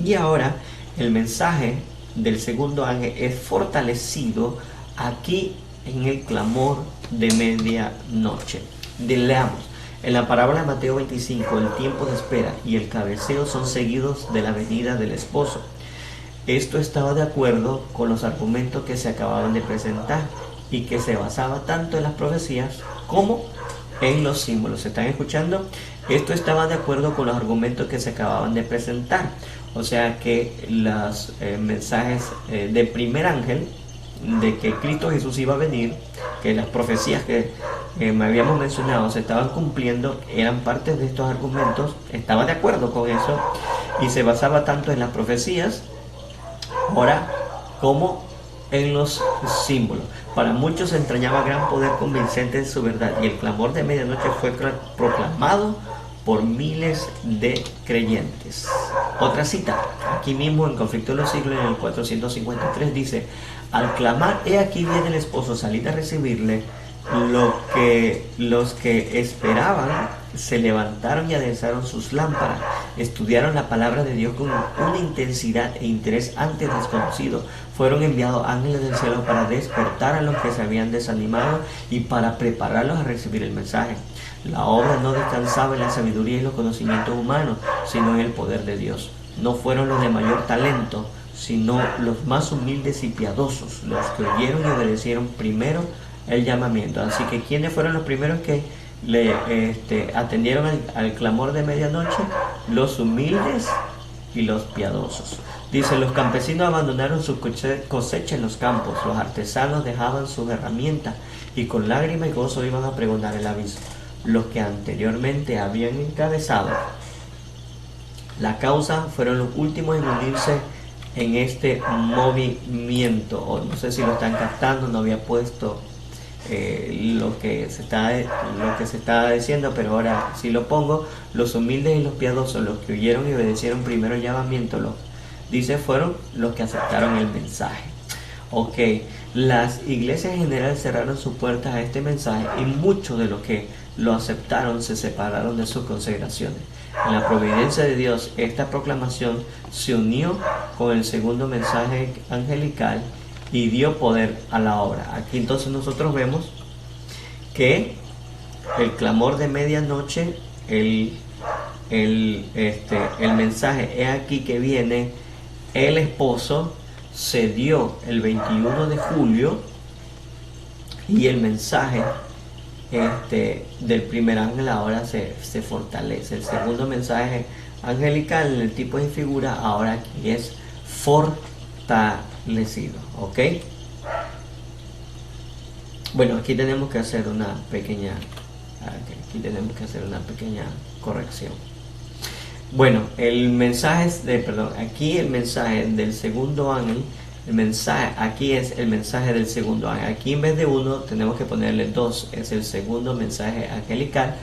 y ahora el mensaje del segundo ángel es fortalecido aquí en el clamor de medianoche. Leamos. En la parábola de Mateo 25, el tiempo de espera y el cabeceo son seguidos de la venida del esposo. Esto estaba de acuerdo con los argumentos que se acababan de presentar y que se basaba tanto en las profecías como en los símbolos. ¿Se están escuchando? Esto estaba de acuerdo con los argumentos que se acababan de presentar. O sea que los mensajes del primer ángel, de que Cristo Jesús iba a venir, que las profecías que me habíamos mencionado se estaban cumpliendo, eran parte de estos argumentos, estaba de acuerdo con eso y se basaba tanto en las profecías ahora como en los símbolos. Para muchos se entrañaba gran poder convincente en su verdad, y el clamor de medianoche fue proclamado por miles de creyentes. Otra cita, aquí mismo en Conflicto de los Siglos, en el 453, dice: al clamar, he aquí viene el esposo, salid a recibirle. Los que esperaban se levantaron y adensaron sus lámparas, estudiaron la palabra de Dios con una intensidad e interés antes desconocido. Fueron enviados ángeles del cielo para despertar a los que se habían desanimado y para prepararlos a recibir el mensaje. La obra no descansaba en la sabiduría y los conocimientos humanos, sino en el poder de Dios. No fueron los de mayor talento, sino los más humildes y piadosos, los que oyeron y obedecieron primero el llamamiento. Así que, ¿quiénes fueron los primeros que le atendieron al clamor de medianoche? Los humildes y los piadosos. Dice: los campesinos abandonaron su cosecha en los campos, los artesanos dejaban sus herramientas y con lágrimas y gozo iban a pregonar el aviso. Los que anteriormente habían encabezado la causa fueron los últimos en unirse en este movimiento. O no sé si lo están captando, no había puesto lo que se está diciendo, pero ahora sí lo pongo. Los humildes y los piadosos, los que oyeron y obedecieron primero el llamamiento, dice, fueron los que aceptaron el mensaje. Ok, las iglesias en general cerraron sus puertas a este mensaje y muchos de los que lo aceptaron se separaron de sus consagraciones. En la providencia de Dios, esta proclamación se unió con el segundo mensaje angelical y dio poder a la obra. Aquí entonces nosotros vemos que el clamor de medianoche, el mensaje, he aquí que viene el esposo, se dio el 21 de julio y el mensaje del primer ángel ahora se fortalece. El segundo mensaje angelical en el tipo de figura ahora aquí es fortalecido. ¿Ok? Bueno, aquí tenemos que hacer una pequeña corrección. Bueno, aquí el mensaje del segundo ángel, aquí es el mensaje del segundo ángel. Aquí en vez de uno tenemos que ponerle dos, es el segundo mensaje angelical.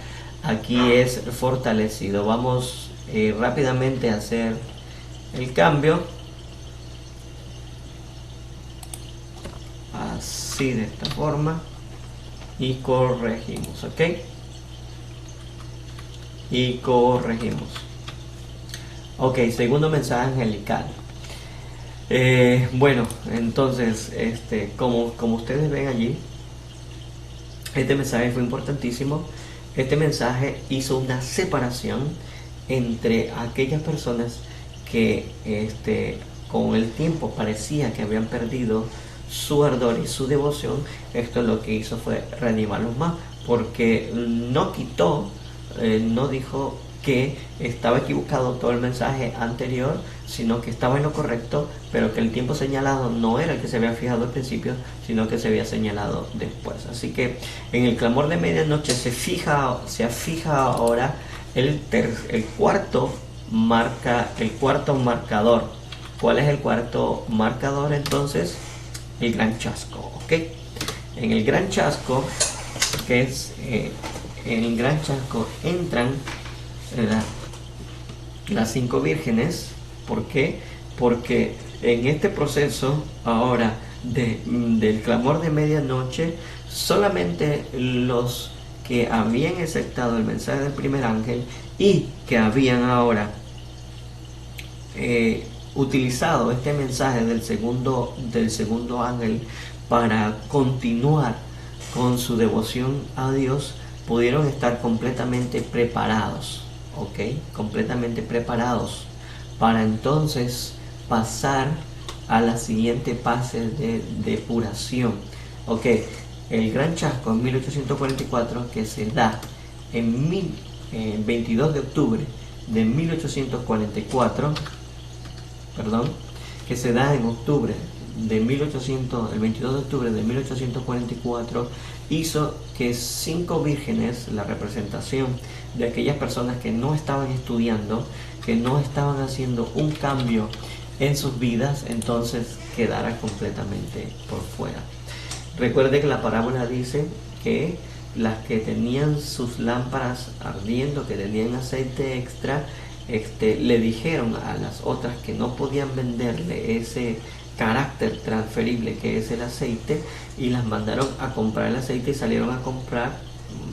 Aquí es fortalecido. Vamos rápidamente a hacer el cambio. Así, de esta forma. Y corregimos, ¿ok? Y corregimos. Ok, segundo mensaje angelical. Bueno, entonces, como ustedes ven allí, este mensaje fue importantísimo. Este mensaje hizo una separación entre aquellas personas que con el tiempo parecía que habían perdido su ardor y su devoción. Esto lo que hizo fue reanimarlos más, porque no dijo que estaba equivocado todo el mensaje anterior, sino que estaba en lo correcto, pero que el tiempo señalado no era el que se había fijado al principio, sino que se había señalado después. Así que en el clamor de medianoche se fija ahora el cuarto marcador. ¿Cuál es el cuarto marcador entonces? El gran chasco. ¿Ok? En el gran chasco, en el gran chasco entran las 5 vírgenes. ¿Por qué? Porque en este proceso ahora del clamor de medianoche, solamente los que habían aceptado el mensaje del primer ángel y que habían ahora utilizado este mensaje del segundo ángel para continuar con su devoción a Dios, pudieron estar completamente preparados, ¿ok? Completamente preparados para entonces pasar a la siguiente fase de depuración. Ok, el gran chasco en 1844, que se da en 22 de octubre de 1844, perdón, que se da en octubre de el 22 de octubre de 1844, hizo que 5 vírgenes, la representación de aquellas personas que no estaban estudiando, que no estaban haciendo un cambio en sus vidas, entonces quedara completamente por fuera. Recuerde que la parábola dice que las que tenían sus lámparas ardiendo, que tenían aceite extra, le dijeron a las otras que no podían venderle ese carácter transferible que es el aceite, y las mandaron a comprar el aceite y salieron a comprar,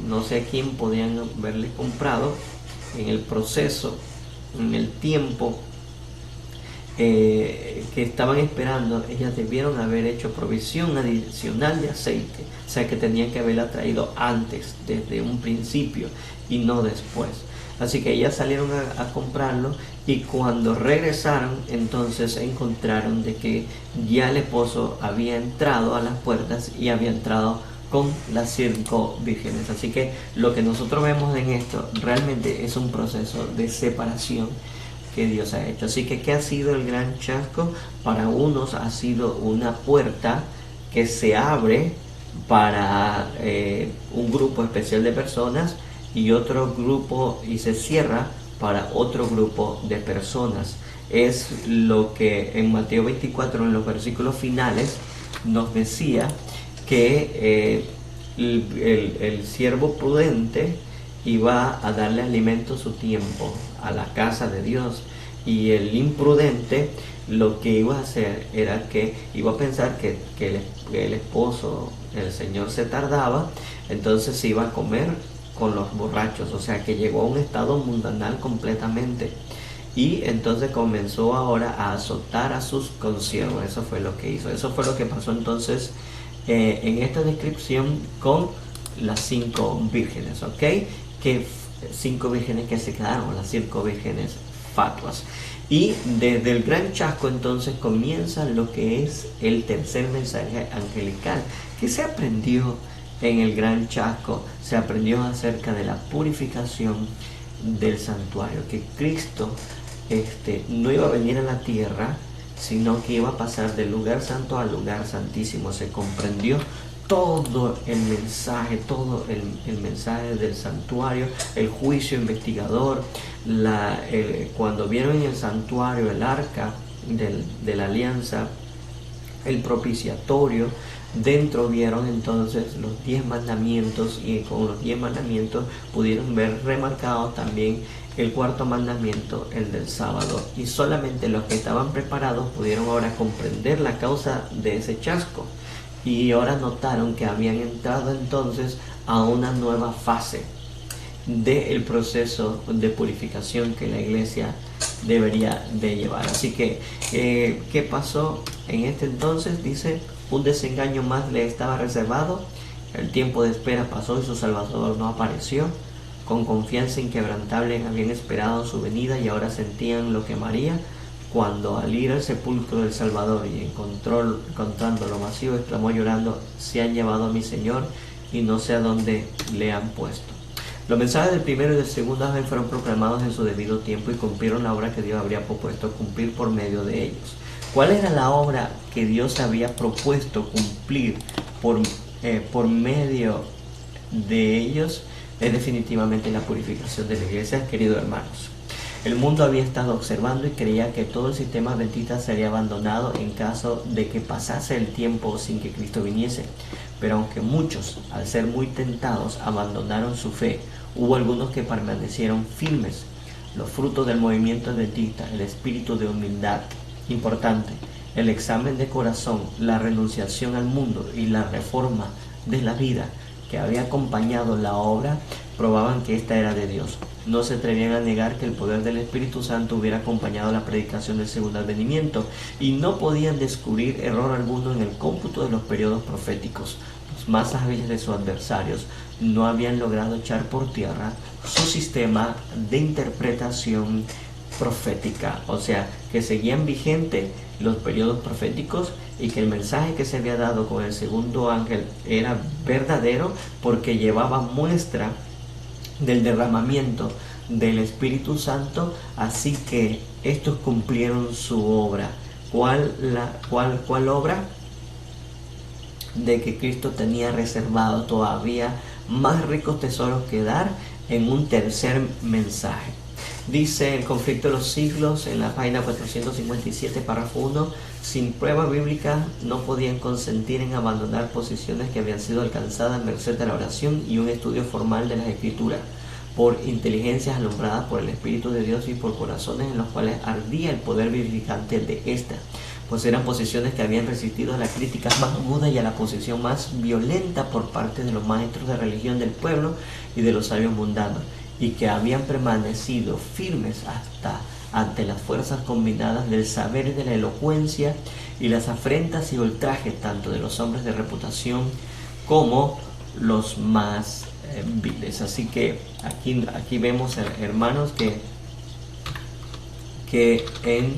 no sé a quién podían haberle comprado. En el proceso, en el tiempo que estaban esperando, ellas debieron haber hecho provisión adicional de aceite, o sea que tenían que haberla traído antes, desde un principio, y no después. Así que ellas salieron a comprarlo, y cuando regresaron, entonces encontraron de que ya el esposo había entrado a las puertas y había entrado con las 5 vírgenes. Así que lo que nosotros vemos en esto realmente es un proceso de separación que Dios ha hecho. Así que, ¿qué ha sido el gran chasco? Para unos ha sido una puerta que se abre para un grupo especial de personas, y otro grupo, y se cierra para otro grupo de personas. Es lo que en Mateo 24, en los versículos finales, nos decía que el siervo prudente iba a darle alimento a su tiempo a la casa de Dios, y el imprudente lo que iba a hacer era que iba a pensar que el esposo, el Señor, se tardaba, entonces se iba a comer con los borrachos, o sea que llegó a un estado mundanal completamente, y entonces comenzó ahora a azotar a sus consiervos. Eso fue lo que hizo, eso fue lo que pasó entonces en esta descripción con las 5 vírgenes, ¿ok? Que 5 vírgenes que se quedaron, las 5 vírgenes fatuas. Y desde el gran chasco entonces comienza lo que es el tercer mensaje angelical. ¿Qué se aprendió en el gran chasco? Se aprendió acerca de la purificación del santuario, que Cristo no iba a venir a la tierra, sino que iba a pasar del lugar santo al lugar santísimo. Se comprendió todo el mensaje, el mensaje del santuario, el juicio investigador, cuando vieron en el santuario el arca de la alianza, el propiciatorio, dentro vieron entonces los 10 mandamientos, y con los 10 mandamientos pudieron ver remarcado también el cuarto mandamiento, el del sábado, y solamente los que estaban preparados pudieron ahora comprender la causa de ese chasco, y ahora notaron que habían entrado entonces a una nueva fase del proceso de purificación que la iglesia debería de llevar. Así que, ¿qué pasó en este entonces? Dice, un desengaño más le estaba reservado. El tiempo de espera pasó y su Salvador no apareció. Con confianza inquebrantable habían esperado su venida, y ahora sentían lo que María, cuando al ir al sepulcro del Salvador y encontrándolo vacío, exclamó llorando: se han llevado a mi Señor y no sé a dónde le han puesto. Los mensajes del primero y del segundo ángel fueron proclamados en su debido tiempo y cumplieron la obra que Dios habría propuesto cumplir por medio de ellos. ¿Cuál era la obra que Dios había propuesto cumplir por medio de ellos? Es definitivamente la purificación de la iglesia, queridos hermanos. El mundo había estado observando y creía que todo el sistema adventista sería abandonado en caso de que pasase el tiempo sin que Cristo viniese. Pero aunque muchos, al ser muy tentados, abandonaron su fe, hubo algunos que permanecieron firmes. Los frutos del movimiento adventista: el espíritu de humildad, importante, el examen de corazón, la renunciación al mundo y la reforma de la vida que había acompañado la obra probaban que ésta era de Dios. No se atrevían a negar que el poder del Espíritu Santo hubiera acompañado la predicación del segundo advenimiento y no podían descubrir error alguno en el cómputo de los periodos proféticos. Los más hábiles de sus adversarios no habían logrado echar por tierra su sistema de interpretación profética, o sea, que seguían vigentes los periodos proféticos y que el mensaje que se había dado con el segundo ángel era verdadero porque llevaba muestra del derramamiento del Espíritu Santo, así que estos cumplieron su obra. ¿Cuál obra? De que Cristo tenía reservado todavía más ricos tesoros que dar en un tercer mensaje. Dice el conflicto de los siglos en la página 457, párrafo 1, sin prueba bíblica no podían consentir en abandonar posiciones que habían sido alcanzadas en merced de la oración y un estudio formal de las Escrituras, por inteligencias alumbradas por el Espíritu de Dios y por corazones en los cuales ardía el poder vivificante de ésta, pues eran posiciones que habían resistido a la crítica más aguda y a la posición más violenta por parte de los maestros de religión del pueblo y de los sabios mundanos, y que habían permanecido firmes hasta ante las fuerzas combinadas del saber y de la elocuencia y las afrentas y ultrajes tanto de los hombres de reputación como los más viles. Así que aquí vemos, hermanos, que en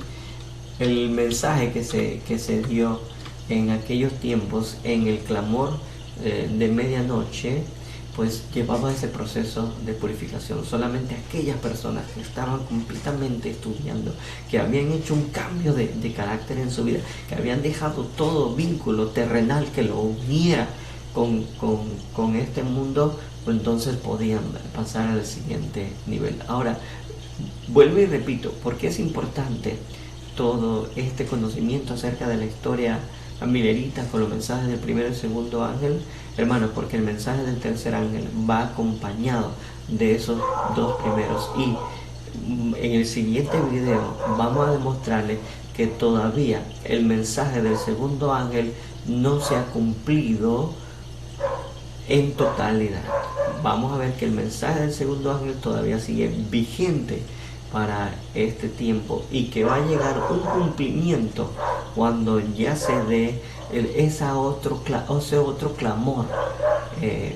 el mensaje que se dio en aquellos tiempos, en el clamor de medianoche, pues llevaba ese proceso de purificación. Solamente aquellas personas que estaban completamente estudiando, que habían hecho un cambio de carácter en su vida, que habían dejado todo vínculo terrenal que lo uniera con este mundo, pues entonces podían pasar al siguiente nivel. Ahora, vuelvo y repito, ¿por qué es importante todo este conocimiento acerca de la historia milerita con los mensajes del primero y segundo ángel? Hermanos, porque el mensaje del tercer ángel va acompañado de esos dos primeros, y en el siguiente video vamos a demostrarles que todavía el mensaje del segundo ángel no se ha cumplido en totalidad. Vamos a ver que el mensaje del segundo ángel todavía sigue vigente para este tiempo y que va a llegar un cumplimiento cuando ya se dé ese otro clamor,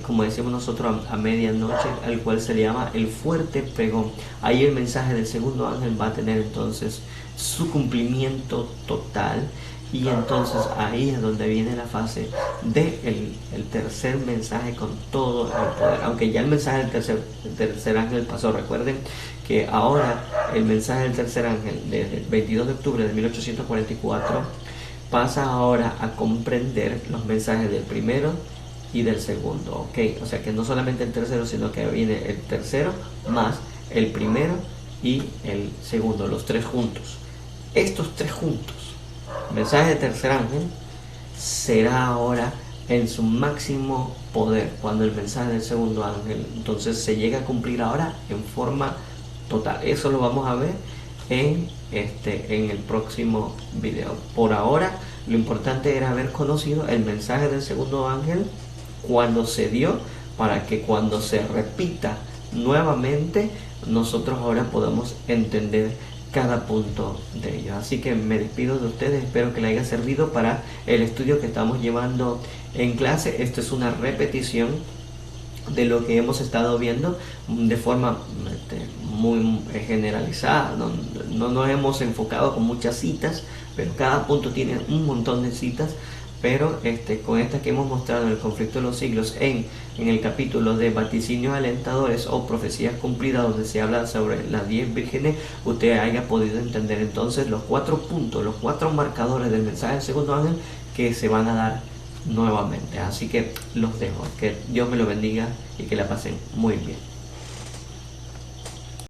como decimos nosotros, a medianoche, al cual se le llama el fuerte pregón. Ahí el mensaje del segundo ángel va a tener entonces su cumplimiento total, y entonces ahí es donde viene la fase del tercer mensaje con todo el poder. Aunque ya el mensaje del tercer ángel pasó, recuerden que ahora el mensaje del tercer ángel desde el 22 de octubre de 1844 pasa ahora a comprender los mensajes del primero y del segundo, ¿ok? O sea que no solamente el tercero, sino que viene el tercero más el primero y el segundo, los tres juntos. Estos tres juntos, mensaje del tercer ángel, será ahora en su máximo poder cuando el mensaje del segundo ángel entonces se llega a cumplir ahora en forma total. Eso lo vamos a ver en el próximo video. Por ahora lo importante era haber conocido el mensaje del segundo ángel cuando se dio, para que cuando se repita nuevamente nosotros ahora podamos entender cada punto de ellos. Así que me despido de ustedes, espero que les haya servido para el estudio que estamos llevando en clase. Esto es una repetición de lo que hemos estado viendo de forma muy generalizada. No nos hemos enfocado con muchas citas, pero cada punto tiene un montón de citas. Pero con esta que hemos mostrado en el conflicto de los siglos, en el capítulo de vaticinios alentadores o profecías cumplidas, donde se habla sobre las 10 vírgenes, usted haya podido entender entonces los 4 puntos, los 4 marcadores del mensaje del segundo ángel que se van a dar nuevamente. Así que los dejo, que Dios me lo bendiga y que la pasen muy bien.